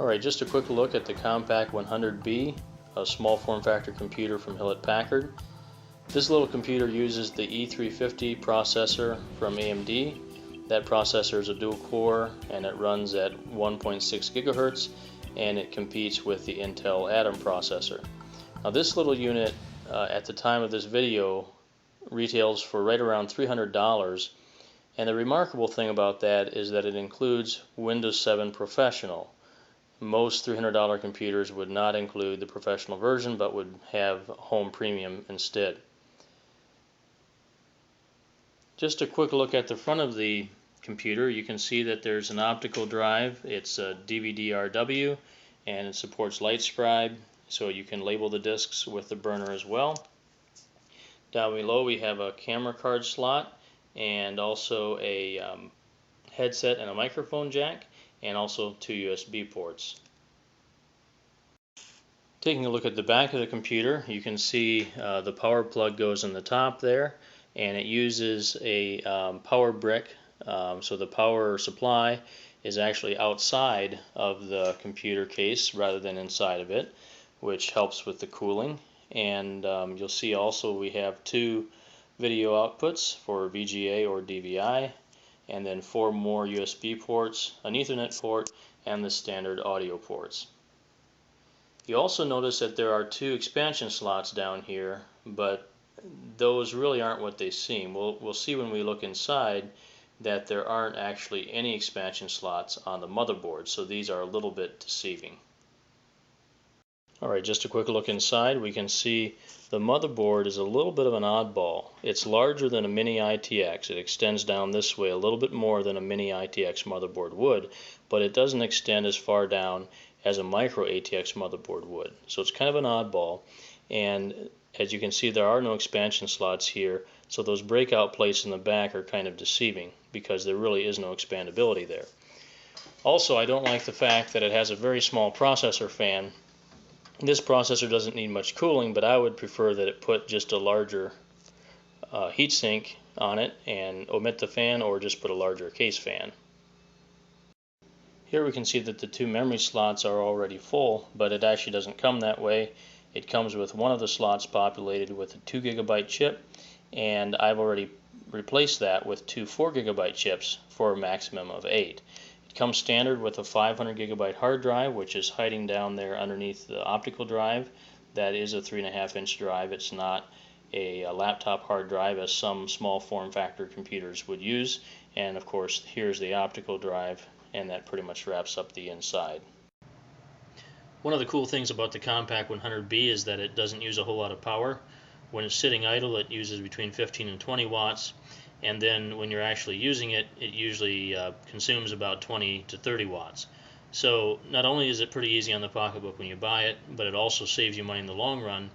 Alright, just a quick look at the Compaq 100b, a small form factor computer from Hewlett-Packard. This little computer uses the E350 processor from AMD. That processor is a dual core and it runs at 1.6 gigahertz and it competes with the Intel Atom processor. Now this little unit at the time of this video retails for right around $300, and the remarkable thing about that is that it includes Windows 7 Professional. Most $300 computers would not include the professional version but would have Home Premium instead. Just a quick look at the front of the computer. You can see that there's an optical drive. It's a DVD-RW and it supports LightScribe, so you can label the discs with the burner as well. Down below we have a camera card slot and also a headset and a microphone jack, and also 2 USB ports. Taking a look at the back of the computer, you can see the power plug goes in the top there, and it uses a power brick, so the power supply is actually outside of the computer case rather than inside of it, which helps with the cooling. And you'll see also we have 2 video outputs for VGA or DVI, and then 4 more USB ports, an Ethernet port, and the standard audio ports. You also notice that there are 2 expansion slots down here, but those really aren't what they seem. We'll see when we look inside that there aren't actually any expansion slots on the motherboard, so these are a little bit deceiving. Alright, just a quick look inside. We can see the motherboard is a little bit of an oddball. It's larger than a mini ITX. It extends down this way a little bit more than a mini ITX motherboard would, but it doesn't extend as far down as a micro ATX motherboard would. So it's kind of an oddball, and as you can see there are no expansion slots here, so those breakout plates in the back are kind of deceiving because there really is no expandability there. Also, I don't like the fact that it has a very small processor fan. This processor doesn't need much cooling, but I would prefer that it put just a larger heatsink on it and omit the fan, or just put a larger case fan. Here we can see that the 2 memory slots are already full, but it actually doesn't come that way. It comes with one of the slots populated with a 2 gigabyte chip, and I've already replaced that with 2 4 gigabyte chips for a maximum of 8. It comes standard with a 500 gigabyte hard drive, which is hiding down there underneath the optical drive. That is a 3.5-inch drive. It's not a laptop hard drive as some small form factor computers would use. And of course, here's the optical drive, and that pretty much wraps up the inside. One of the cool things about the Compaq 100b is that it doesn't use a whole lot of power. When it's sitting idle, it uses between 15 and 20 watts. And then when you're actually using it, it usually consumes about 20 to 30 watts. So not only is it pretty easy on the pocketbook when you buy it, but it also saves you money in the long run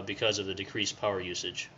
because of the decreased power usage.